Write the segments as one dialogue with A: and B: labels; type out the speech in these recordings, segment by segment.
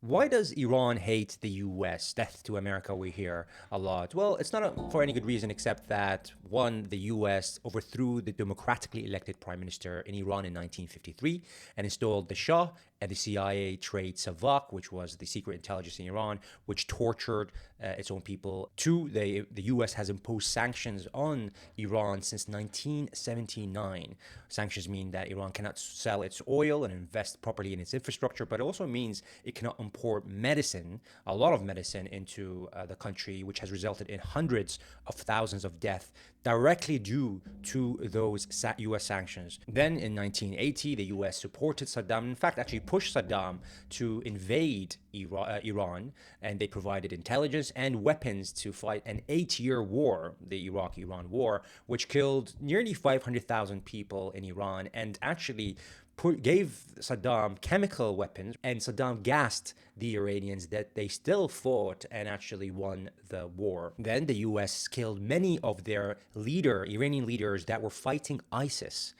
A: Why does Iran hate the US? Death to America, we hear a lot. Well, it's not for any good reason except that, one, the US overthrew the democratically elected prime minister in Iran in 1953 and installed the Shah and the CIA trade SAVAK, which was the secret intelligence in Iran, which tortured its own people. Two, the US has imposed sanctions on Iran since 1979. Sanctions mean that Iran cannot sell its oil and invest properly in its infrastructure, but it also means it cannot import medicine, a lot of medicine, into the country, which has resulted in hundreds of thousands of deaths directly due to those US sanctions. Then in 1980, the US supported Saddam, in fact, actually pushed Saddam to invade Iran, and they provided intelligence and weapons to fight an 8-year war, the Iraq-Iran war, which killed nearly 500,000 people in Iran and actually gave Saddam chemical weapons, and Saddam gassed the Iranians that they still fought and actually won the war. Then the US killed many of their Iranian leaders that were fighting ISIS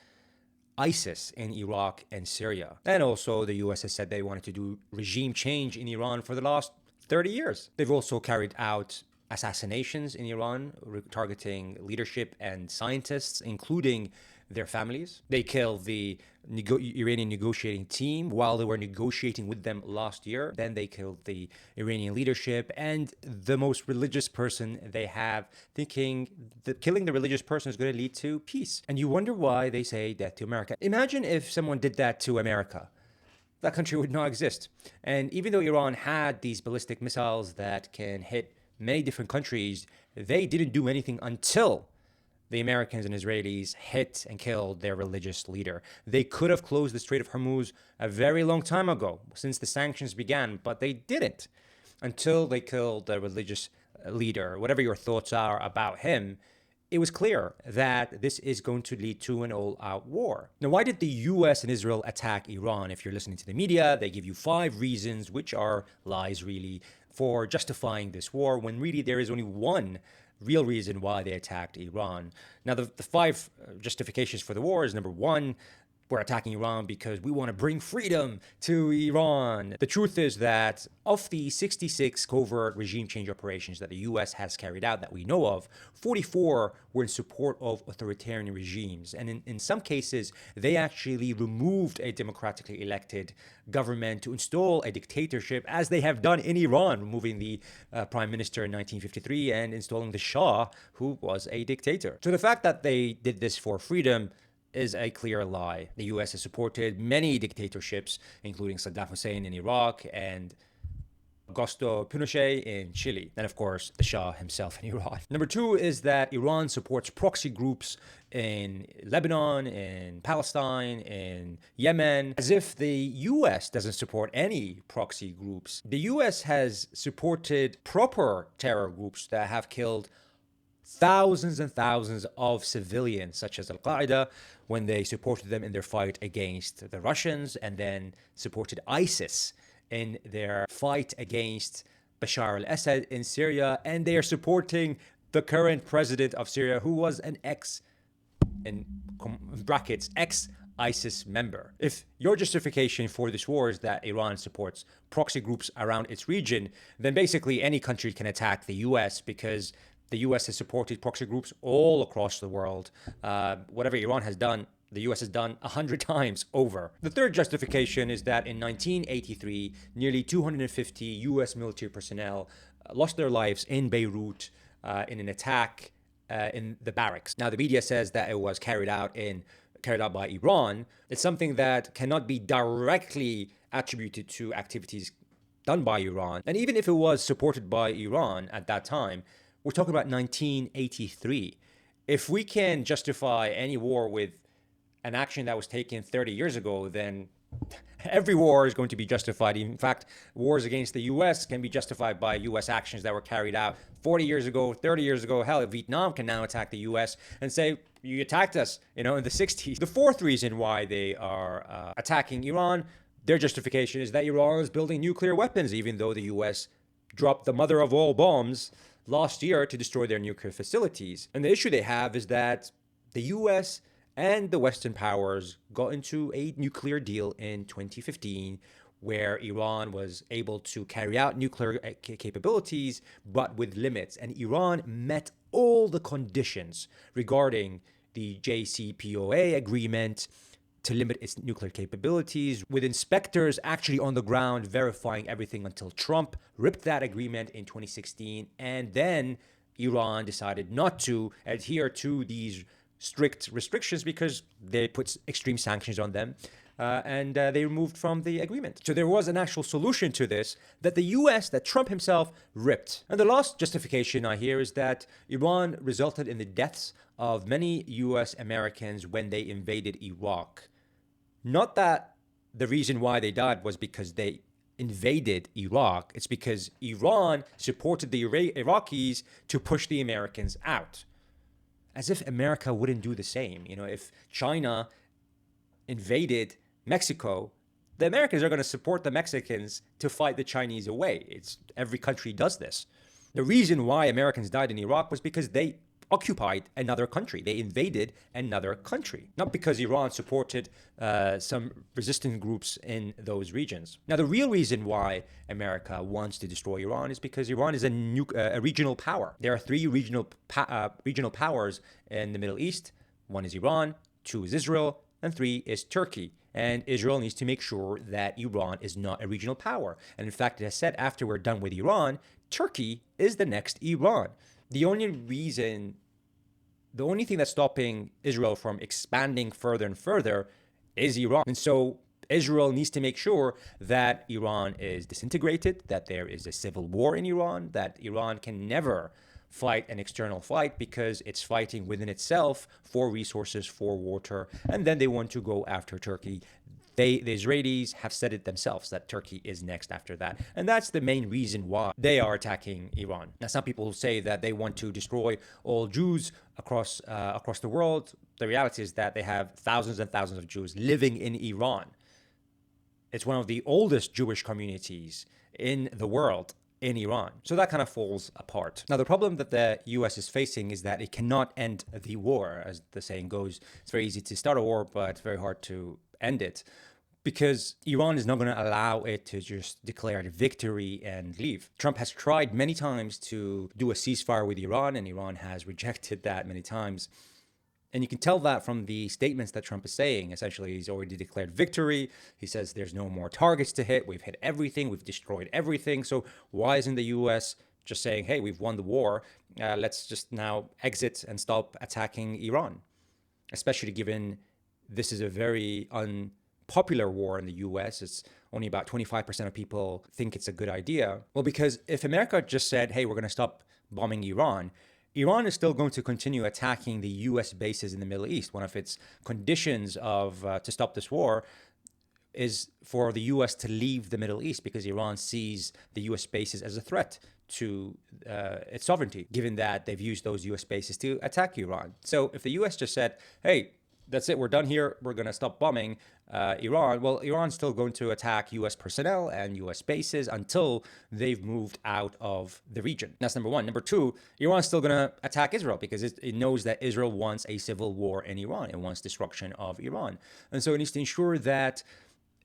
A: in Iraq and Syria. And also the US has said they wanted to do regime change in Iran for the last 30 years. They've also carried out assassinations in Iran, targeting leadership and scientists, including their families. They killed the Iranian negotiating team while they were negotiating with them last year. Then they killed the Iranian leadership and the most religious person they have, thinking that killing the religious person is going to lead to peace. And you wonder why they say death to America. Imagine if someone did that to America. That country would not exist. And even though Iran had these ballistic missiles that can hit many different countries, they didn't do anything until the Americans and Israelis hit and killed their religious leader. They could have closed the Strait of Hormuz a very long time ago, since the sanctions began, but they didn't until they killed the religious leader. Whatever your thoughts are about him, it was clear that this is going to lead to an all-out war. Now, why did the US and Israel attack Iran? If you're listening to the media, they give you 5 reasons, which are lies really, for justifying this war, when really there is only one real reason why they attacked Iran. Now, the 5 justifications for the war is, number 1, we're attacking Iran because we want to bring freedom to Iran. The truth is that of the 66 covert regime change operations that the US has carried out that we know of, 44 were in support of authoritarian regimes. And in some cases, they actually removed a democratically elected government to install a dictatorship, as they have done in Iran, removing the prime minister in 1953 and installing the Shah, who was a dictator. So the fact that they did this for freedom is a clear lie. The US has supported many dictatorships, including Saddam Hussein in Iraq and Augusto Pinochet in Chile, and of course the Shah himself in Iran. Number 2 is that Iran supports proxy groups in Lebanon, in Palestine, in Yemen, as if the US doesn't support any proxy groups. The US has supported proper terror groups that have killed thousands and thousands of civilians, such as Al-Qaeda, when they supported them in their fight against the Russians, and then supported ISIS in their fight against Bashar al-Assad in Syria, and they are supporting the current president of Syria, who was an in brackets, ex-ISIS member. If your justification for this war is that Iran supports proxy groups around its region, then basically any country can attack the US, because the US has supported proxy groups all across the world. Whatever Iran has done, the US has done 100 times over. The third justification is that in 1983, nearly 250 US military personnel lost their lives in Beirut in an attack in the barracks. Now, the media says that it was carried out by Iran. It's something that cannot be directly attributed to activities done by Iran. And even if it was supported by Iran at that time, we're talking about 1983. If we can justify any war with an action that was taken 30 years ago, then every war is going to be justified. In fact, wars against the US can be justified by US actions that were carried out 40 years ago, 30 years ago. Hell, Vietnam can now attack the US and say, you attacked us, in the 60s. The fourth reason why they are attacking Iran, their justification is that Iran is building nuclear weapons, even though the US dropped the mother of all bombs last year to destroy their nuclear facilities. And the issue they have is that the US and the Western powers got into a nuclear deal in 2015 where Iran was able to carry out nuclear capabilities, but with limits. And Iran met all the conditions regarding the JCPOA agreement to limit its nuclear capabilities, with inspectors actually on the ground verifying everything until Trump ripped that agreement in 2016. And then Iran decided not to adhere to these strict restrictions because they put extreme sanctions on them. And they removed from the agreement. So there was an actual solution to this that the US, that Trump himself ripped. And the last justification I hear is that Iran resulted in the deaths of many US Americans when they invaded Iraq. Not that the reason why they died was because they invaded Iraq. It's because Iran supported the Iraqis to push the Americans out. As if America wouldn't do the same. You know, if China invaded Mexico, the Americans are going to support the Mexicans to fight the Chinese away. Every country does this. The reason why Americans died in Iraq was because they occupied another country. They invaded another country, not because Iran supported some resistant groups in those regions. Now, the real reason why America wants to destroy Iran is because Iran is a regional power. There are three regional powers in the Middle East. One is Iran, two is Israel, and three is Turkey. And Israel needs to make sure that Iran is not a regional power. And in fact, it has said after we're done with Iran, Turkey is the next Iran. The only thing that's stopping Israel from expanding further and further is Iran. And so Israel needs to make sure that Iran is disintegrated, that there is a civil war in Iran, that Iran can never fight an external fight because it's fighting within itself for resources, for water, and then they want to go after Turkey. The Israelis have said it themselves that Turkey is next after that. And that's the main reason why they are attacking Iran. Now, some people say that they want to destroy all Jews across the world. The reality is that they have thousands and thousands of Jews living in Iran. It's one of the oldest Jewish communities in the world, in Iran. So that kind of falls apart. Now, the problem that the US is facing is that it cannot end the war. As the saying goes, it's very easy to start a war, but it's very hard to end it, because Iran is not going to allow it to just declare victory and leave. Trump has tried many times to do a ceasefire with Iran, and Iran has rejected that many times. And you can tell that from the statements that Trump is saying. Essentially, he's already declared victory. He says there's no more targets to hit. We've hit everything. We've destroyed everything. So why isn't the US just saying, hey, we've won the war. Let's just now exit and stop attacking Iran? Especially given this is a very unpopular war in the US. It's only about 25% of people think it's a good idea. Well, because if America just said, hey, we're going to stop bombing Iran, Iran is still going to continue attacking the US bases in the Middle East. One of its conditions to stop this war is for the US to leave the Middle East, because Iran sees the US bases as a threat to its sovereignty, given that they've used those US bases to attack Iran. So if the US just said, hey, that's it, we're done here, we're going to stop bombing Iran, well, Iran's still going to attack US personnel and US bases until they've moved out of the region. That's number one. Number two, Iran's still going to attack Israel because it knows that Israel wants a civil war in Iran. It wants destruction of Iran. And so it needs to ensure that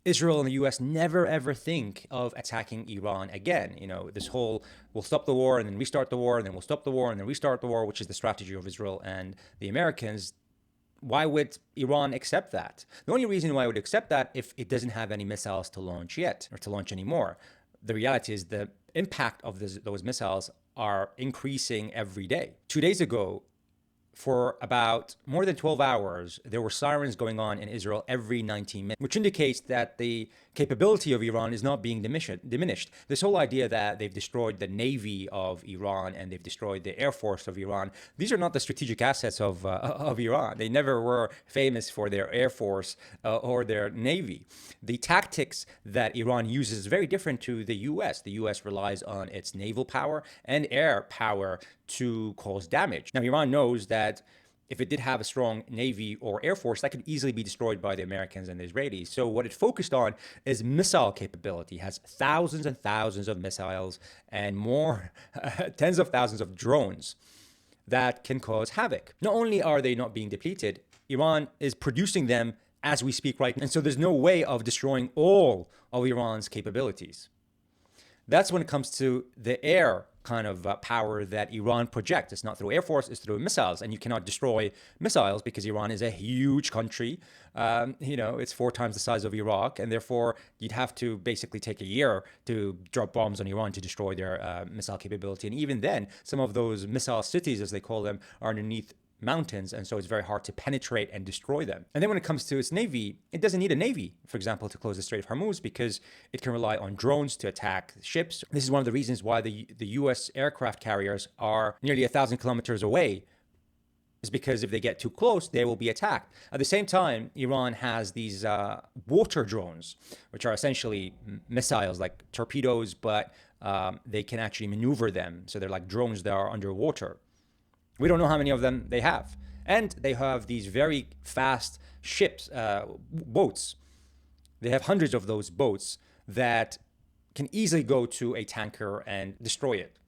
A: Israel and the US never ever think of attacking Iran again. You know, this whole we'll stop the war and then restart the war and then we'll stop the war and then restart the war, which is the strategy of Israel and the Americans. Why would Iran accept that? The only reason why it would accept that if it doesn't have any missiles to launch yet or to launch anymore. The reality is the impact of those missiles are increasing every day. 2 days ago, for about more than 12 hours, there were sirens going on in Israel every 19 minutes, which indicates that the capability of Iran is not being diminished. This whole idea that they've destroyed the navy of Iran and they've destroyed the air force of Iran, these are not the strategic assets of Iran. They never were famous for their air force or their navy. The tactics that Iran uses is very different to the US. The US relies on its naval power and air power to cause damage. Now, Iran knows that if it did have a strong navy or air force, that could easily be destroyed by the Americans and the Israelis. So what it focused on is missile capability. It has thousands and thousands of missiles and more, tens of thousands of drones that can cause havoc. Not only are they not being depleted, Iran is producing them as we speak right now. And so there's no way of destroying all of Iran's capabilities. That's when it comes to the air kind of power that Iran projects. It's not through air force, it's through missiles. And you cannot destroy missiles because Iran is a huge country. It's 4 times the size of Iraq. And therefore, you'd have to basically take a year to drop bombs on Iran to destroy their missile capability. And even then, some of those missile cities, as they call them, are underneath mountains, and so it's very hard to penetrate and destroy them. And then when it comes to its navy, it doesn't need a navy, for example, to close the Strait of Hormuz, because it can rely on drones to attack ships. This is one of the reasons why the US aircraft carriers are nearly 1,000 kilometers away, is because if they get too close, they will be attacked. At the same time, Iran has these water drones, which are essentially missiles like torpedoes, but they can actually maneuver them. So they're like drones that are underwater. We don't know how many of them they have. And they have these very fast ships, boats. They have hundreds of those boats that can easily go to a tanker and destroy it.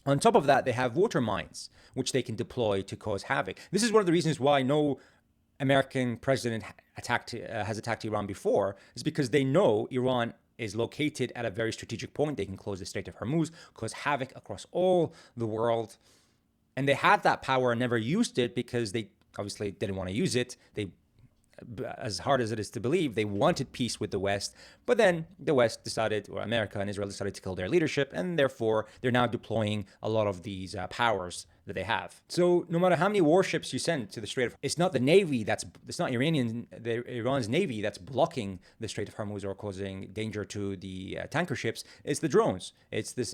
A: On top of that, they have water mines, which they can deploy to cause havoc. This is one of the reasons why no American president has attacked Iran before, is because they know Iran is located at a very strategic point. They can close the Strait of Hormuz, cause havoc across all the world. And they had that power and never used it because they obviously didn't want to use it. They, as hard as it is to believe, they wanted peace with the West. But then the West decided, or America and Israel decided to kill their leadership. And therefore, they're now deploying a lot of these powers that they have. So no matter how many warships you send to the Strait of, it's not the Navy it's not Iran's Navy that's blocking the Strait of Hormuz or causing danger to the tanker ships. It's the drones. It's this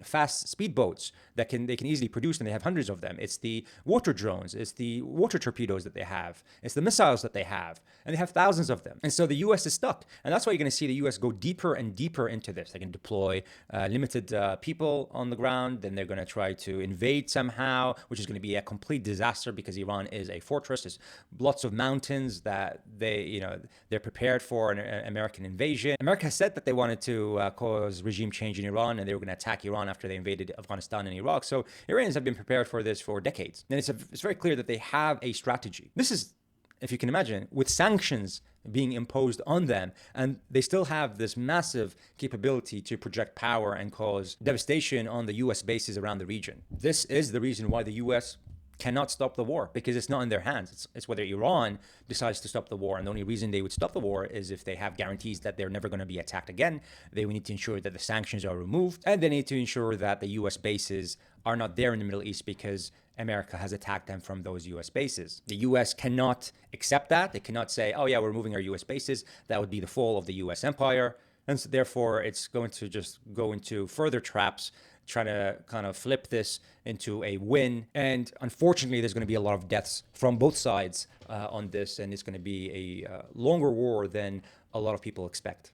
A: fast speedboats that they can easily produce, and they have hundreds of them. It's the water drones. It's the water torpedoes that they have. It's the missiles that they have, and they have thousands of them. And so the U.S. is stuck, and that's why you're going to see the U.S. go deeper and deeper into this. They can deploy limited people on the ground, then they're going to try to invade somehow, which is going to be a complete disaster because Iran is a fortress. There's lots of mountains that they're prepared for an American invasion. America said that they wanted to cause regime change in Iran, and they were going to attack Iran after they invaded Afghanistan and Iraq. So Iranians have been prepared for this for decades. And it's very clear that they have a strategy. This is, if you can imagine, with sanctions being imposed on them, and they still have this massive capability to project power and cause devastation on the US bases around the region. This is the reason why the US cannot stop the war, because it's not in their hands. It's whether Iran decides to stop the war, and the only reason they would stop the war is if they have guarantees that they're never going to be attacked again. They would need to ensure that the sanctions are removed, and they need to ensure that the US bases are not there in the Middle East because America has attacked them from those US bases. The US cannot accept that. They cannot say, oh yeah, we're moving our US bases. That would be the fall of the US empire. And so therefore, it's going to just go into further traps, trying to kind of flip this into a win. And unfortunately, there's going to be a lot of deaths from both sides on this, and it's going to be a longer war than a lot of people expect.